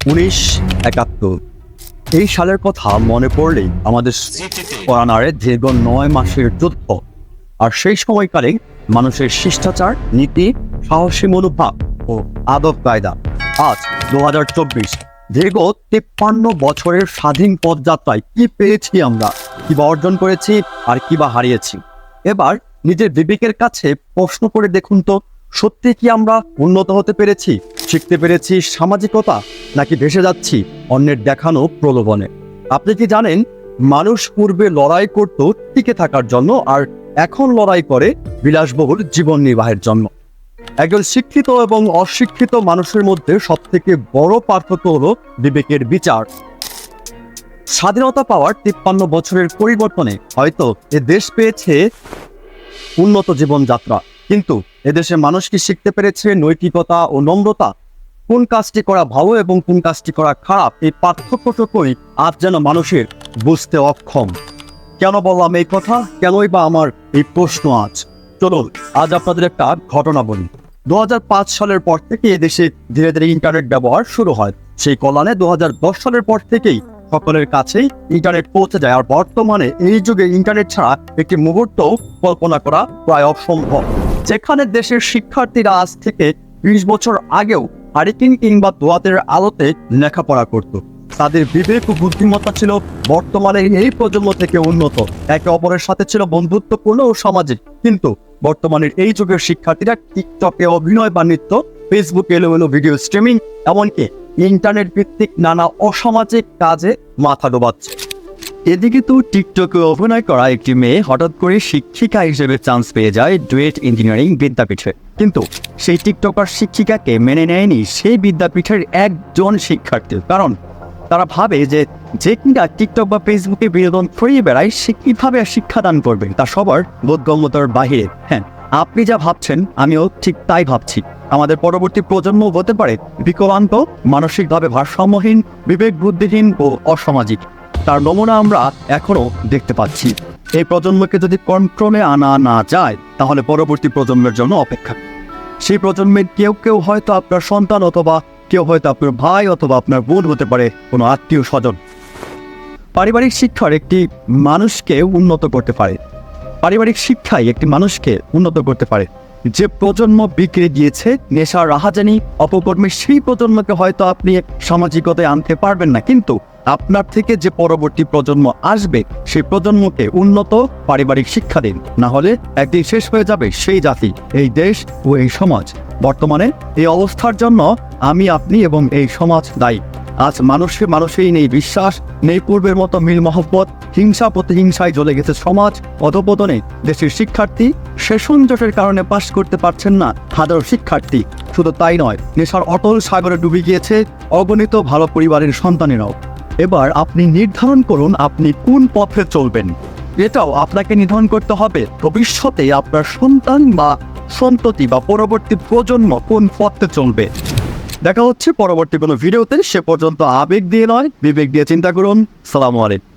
1971 এই সালের কথা মনে পড়লেই আমাদের পরানারে দীর্ঘ 9 মাসের যুদ্ধ, আর সেই সময়কালে মানুষের শিষ্টাচার, নীতি, সাহসী মনোভাব ও আদব কায়দা। আজ 2024 দীর্ঘ 53 বছরের স্বাধীন পথযাত্রায় কি পেয়েছি আমরা, কি বা অর্জন করেছি আর কি বা হারিয়েছি। এবার নিজের বিবেকের কাছে প্রশ্ন করে দেখুন তো, সত্যি কি আমরা উন্নত হতে পেরেছি, শিখতে পেরেছি সামাজিকতা, নাকি ভেসে যাচ্ছি অন্যের দেখানো প্রলোভনে? আপনি কি জানেন, মানুষ পূর্বে লড়াই করত টিকে থাকার জন্য, আর এখন লড়াই করে বিলাসবহুল জীবন নির্বাহের জন্য। একজন শিক্ষিত এবং অশিক্ষিত মানুষের মধ্যে সবথেকে বড় পার্থক্য হলো বিবেকের বিচার। স্বাধীনতা পাওয়ার 53 বছরের পরিবর্তনে হয়তো এ দেশ পেয়েছে উন্নত জীবনযাত্রা, কিন্তু এদেশে মানুষ কি শিখতে পেরেছে নৈতিকতা ও নম্রতা? কোন কাজটি করা ভালো এবং কোন কাজটি করা খারাপ, এই পার্থক্যটুকুই আজ যেন মানুষের বুঝতে অক্ষম। কেন বললাম এই কথা, কেনই বা আমার এই প্রশ্ন আজ? চলুন আজ আপনাদের একটা ঘটনা বলি। 2005 সালের পর থেকে এদেশে ধীরে ধীরে ইন্টারনেট ব্যবহার শুরু হয়। সেই কল্যাণে 2010 সালের পর থেকেই সকলের কাছেই ইন্টারনেট পৌঁছে যায়, আর বর্তমানে এই যুগে ইন্টারনেট ছাড়া একটি মুহূর্ত কল্পনা করা প্রায় অসম্ভব। যেখানে দেশের শিক্ষার্থীরা আজ থেকে 20 বছর আগেও হারিকেন কিংবা দোয়াতের আলোতে লেখাপড়া করত, তাদের বিবেক ও বুদ্ধিমত্তা ছিল বর্তমানে এই প্রজন্ম থেকে উন্নত, একে অপরের সাথে ছিল বন্ধুত্বপূর্ণ ও সামাজিক। কিন্তু বর্তমানের এই যুগের শিক্ষার্থীরা টিকটকে অভিনয় বা নৃত্য, ফেসবুকে এলোমেলো ভিডিও স্ট্রিমিং, এমনকি ইন্টারনেট ভিত্তিক নানা অসামাজিক কাজে মাথা ডোবাচ্ছে। এদিকে তো টিকটকে অভিনয় করা একটি মেয়ে হঠাৎ করে শিক্ষিকা হিসেবে চান্স পেয়ে যায় ডুয়েট ইঞ্জিনিয়ারিং বিদ্যাপীঠে, কিন্তু সেই টিকটকার শিক্ষিকাকে মেনে নেয়নি সেই বিদ্যাপীঠের একজন শিক্ষার্থী। কারণ তারা ভাবে যে কিনা টিকটক বা ফেসবুকে বিনোদন ছড়িয়ে বেড়ায়, সে কিভাবে শিক্ষাদান করবে, তা সবার বোধগম্যতার বাহিরে। হ্যাঁ, আপনি যা ভাবছেন আমিও ঠিক তাই ভাবছি। আমাদের পরবর্তী প্রজন্ম হতে পারে বিকলাঙ্গ, মানসিকভাবে ভারসাম্যহীন, বিবেক বুদ্ধিহীন ও অসামাজিক। তার নমুনা আমরা এখনো দেখতে পাচ্ছি। এই প্রজন্মকে যদি কন্ট্রোলে আনা না যায়, তাহলে পরবর্তী প্রজন্মের জন্য অপেক্ষা। সেই প্রজন্মের কেউ কেউ হয়তো আপনার সন্তান, অথবা কেউ হয়তো আপনার ভাই অথবা আপনার বোন হতে পারে, কোনো আত্মীয় স্বজন। পারিবারিক শিক্ষার একটি মানুষকে উন্নত করতে পারে। পারিবারিক শিক্ষাই একটি মানুষকে উন্নত করতে পারে। যে প্রজন্ম বিগড়ে গিয়েছে নেশার রাহাজানি, অপকর্মে, সেই প্রজন্মকে হয়তো আপনি সামাজিকতায় আনতে পারবেন না, কিন্তু আপনার থেকে যে পরবর্তী প্রজন্ম আসবে, সেই প্রজন্মকে উন্নত পারিবারিক শিক্ষা দিন, না হলে একদিন শেষ হয়ে যাবে সেই জাতি, এই দেশ ও এই সমাজ। বর্তমানে এই অবস্থার জন্য আমি, আপনি এবং এই সমাজ দায়ী। আজ মানুষেই নেই বিশ্বাস, নেই পূর্বের মতো মিল মহব্বত, হিংসা প্রতিহিংসায় জ্বলে গেছে সমাজ, অধপতনে দেশের শিক্ষার্থী সেশন জটের কারণে পাশ করতে পারছেন না হাজারো শিক্ষার্থী। শুধু তাই নয়, নেশার অটল সাগরে ডুবে গিয়েছে অগণিত ভালো পরিবারের সন্তানেরাও। এবার আপনি নির্ধারণ করুন আপনি কোন পথে চলবেন। এটাও আপনাকে নির্ধারণ করতে হবে ভবিষ্যতে আপনার সন্তান বা সন্ততি বা পরবর্তী প্রজন্ম কোন পথে চলবে। দেখা হচ্ছে পরবর্তী কোনো ভিডিওতে। সে পর্যন্ত আবেগ দিয়ে নয়, বিবেক দিয়ে চিন্তা করুন। সালামু আলাইকুম।